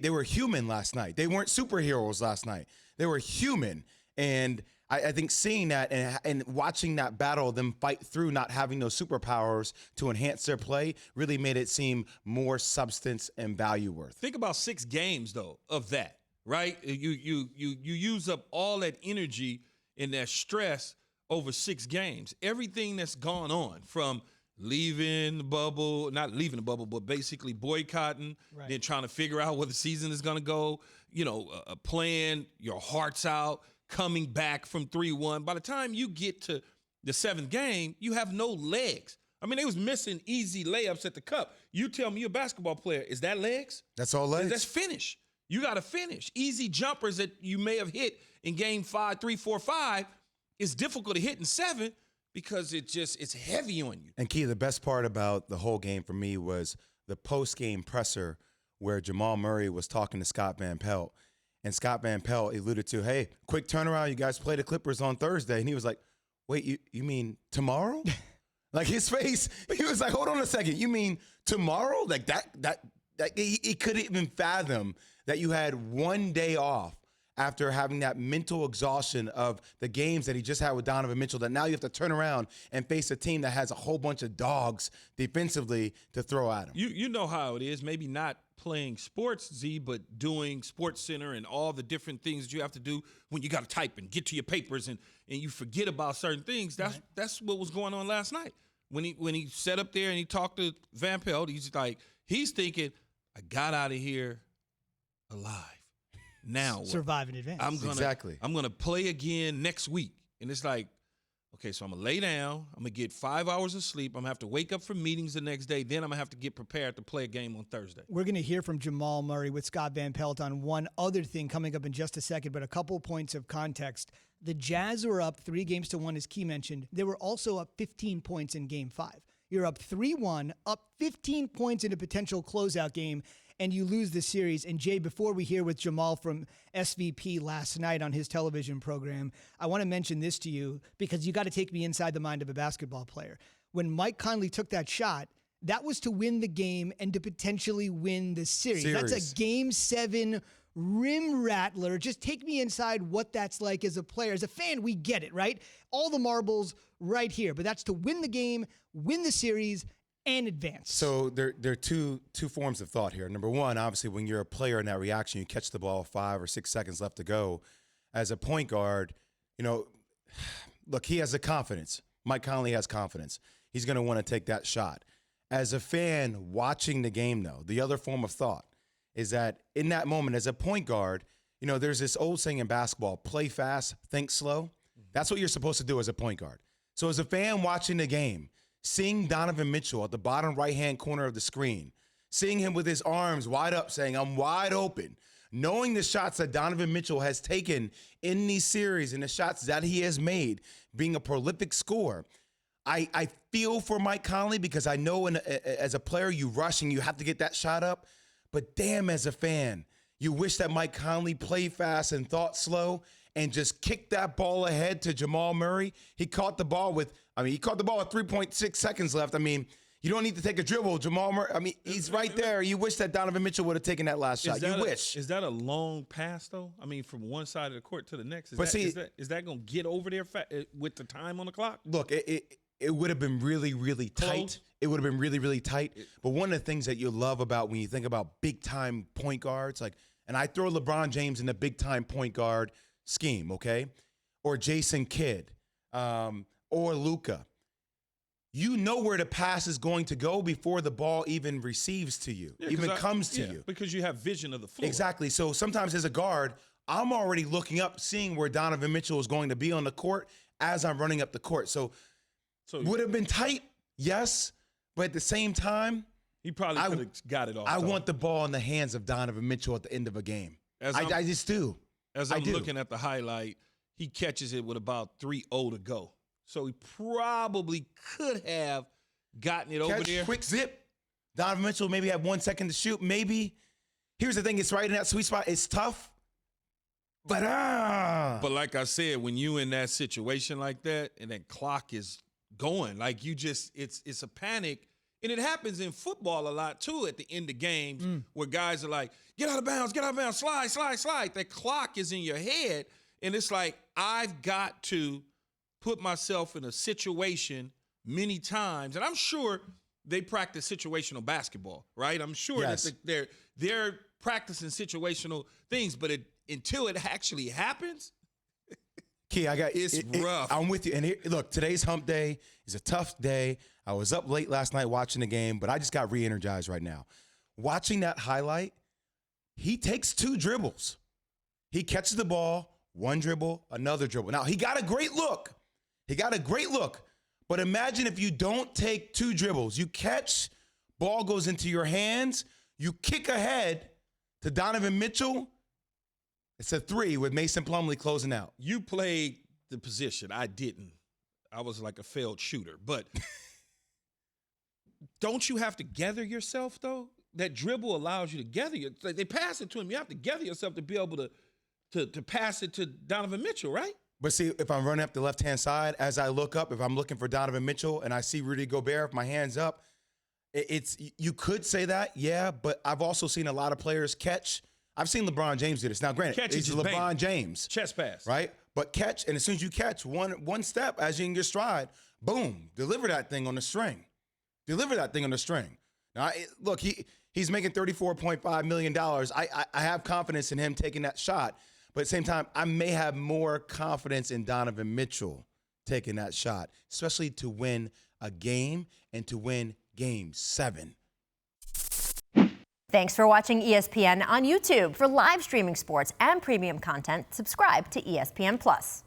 they were human last night. They weren't superheroes last night. They were human. And I think seeing that and watching that battle, them fight through not having those superpowers to enhance their play really made it seem more substance and value worth. Think about 6 games, though, of that, right? You use up all that energy and that stress over 6 games. Everything that's gone on from leaving the bubble, not leaving the bubble, but basically boycotting, then trying to figure out where the season is going to go, playing your hearts out, coming back from 3-1. By the time you get to the 7th game, you have no legs. I mean, they was missing easy layups at the cup. You tell me you're a basketball player. Is that legs? That's all legs. That's finish. You got to finish. Easy jumpers that you may have hit in game 5, 3, 4, 5, it's difficult to hit in 7 because it's heavy on you. And Key, the best part about the whole game for me was the post-game presser where Jamal Murray was talking to Scott Van Pelt. And Scott Van Pelt alluded to, hey, quick turnaround. You guys play the Clippers on Thursday. And he was like, wait, you mean tomorrow? Like his face, he was like, hold on a second. You mean tomorrow? Like that he couldn't even fathom that you had one day off after having that mental exhaustion of the games that he just had with Donovan Mitchell, that now you have to turn around and face a team that has a whole bunch of dogs defensively to throw at him. You know how it is, maybe not playing sports, Z, but doing Sports Center and all the different things that you have to do when you got to type and get to your papers and you forget about certain things. That's what was going on last night. When he sat up there and he talked to Van Pelt, he's thinking, I got out of here alive. Now survive in advance. I'm gonna play again next week. And it's like, okay, so I'm gonna lay down, I'm gonna get 5 hours of sleep, I'm gonna have to wake up for meetings the next day, then I'm gonna have to get prepared to play a game on Thursday. We're gonna hear from Jamal Murray with Scott Van Pelt on one other thing coming up in just a second, but a couple points of context. The Jazz were up 3-1, as Key mentioned. They were also up 15 points in Game 5. You're up 3-1, up 15 points in a potential closeout game, and you lose the series. And Jay, before we hear with Jamal from SVP last night on his television program, I want to mention this to you because you got to take me inside the mind of a basketball player. When Mike Conley took that shot, that was to win the game and to potentially win the series. That's a Game 7 rim rattler. Just take me inside what that's like as a player. As a fan, we get it, right? All the marbles right here. But that's to win the game, win the series, and advance. So there are two forms of thought here. Number one, obviously, when you're a player in that reaction, you catch the ball 5 or 6 seconds left to go. As a point guard, look, he has the confidence. Mike Conley has confidence. He's going to want to take that shot. As a fan watching the game, though, the other form of thought is that in that moment, as a point guard, there's this old saying in basketball, play fast, think slow. That's what you're supposed to do as a point guard. So as a fan watching the game, seeing Donovan Mitchell at the bottom right-hand corner of the screen, seeing him with his arms wide up saying, I'm wide open, knowing the shots that Donovan Mitchell has taken in these series and the shots that he has made, being a prolific scorer, I feel for Mike Conley because I know as a player you rush and you have to get that shot up. But damn, as a fan, you wish that Mike Conley played fast and thought slow and just kicked that ball ahead to Jamal Murray. He caught the ball with 3.6 seconds left. You don't need to take a dribble. Jamal Murray, he's right there. You wish that Donovan Mitchell would have taken that last shot. You wish. Is that a long pass, though? From one side of the court to the next? Is that going to get over there with the time on the clock? Look, it would have been really, really tight. It would have been really, really tight. But one of the things that you love about when you think about big-time point guards, and I throw LeBron James in the big-time point guard scheme, okay? Or Jason Kidd, or Luka. You know where the pass is going to go before the ball even receives to you, comes to you. Because you have vision of the floor. Exactly. So sometimes as a guard, I'm already looking up, seeing where Donovan Mitchell is going to be on the court as I'm running up the court. So would have been tight, yes, but at the same time, he probably could have got it off. I want the ball in the hands of Donovan Mitchell at the end of a game. I just do. As I'm looking at the highlight, he catches it with about 3:0 to go. So he probably could have gotten it over there. Quick zip. Donovan Mitchell maybe had 1 second to shoot. Maybe. Here's the thing. It's right in that sweet spot. It's tough. But like I said, when you in that situation like that and that clock is going, it's a panic And it happens in football a lot, too, at the end of games where guys are like, get out of bounds, slide, slide, slide. The clock is in your head, and it's like, I've got to put myself in a situation many times. And I'm sure they practice situational basketball, right? I'm sure that they're practicing situational things, but until it actually happens, Key, it's rough. I'm with you. And look, today's hump day is a tough day. I was up late last night watching the game, but I just got re-energized right now. Watching that highlight, he takes 2 dribbles. He catches the ball, 1 dribble, another dribble. Now, he got a great look. But imagine if you don't take 2 dribbles. You catch, ball goes into your hands, you kick ahead to Donovan Mitchell. It's a 3 with Mason Plumlee closing out. You played the position. I didn't. I was like a failed shooter. But don't you have to gather yourself, though? That dribble allows you to gather. They pass it to him. You have to gather yourself to be able to pass it to Donovan Mitchell, right? But see, if I'm running up the left-hand side, as I look up, if I'm looking for Donovan Mitchell and I see Rudy Gobert, if my hand's up, you could say that, yeah, but I've also seen a lot of players catch. I've seen LeBron James do this. Now, granted, it's LeBron James. Chest pass. Right? But catch, and as soon as you catch one step, as you in your stride, boom, deliver that thing on the string. Now, look, he's making $34.5 million. I have confidence in him taking that shot. But at the same time, I may have more confidence in Donovan Mitchell taking that shot, especially to win a game and to win Game 7. Thanks for watching ESPN on YouTube. For live streaming sports and premium content, subscribe to ESPN+.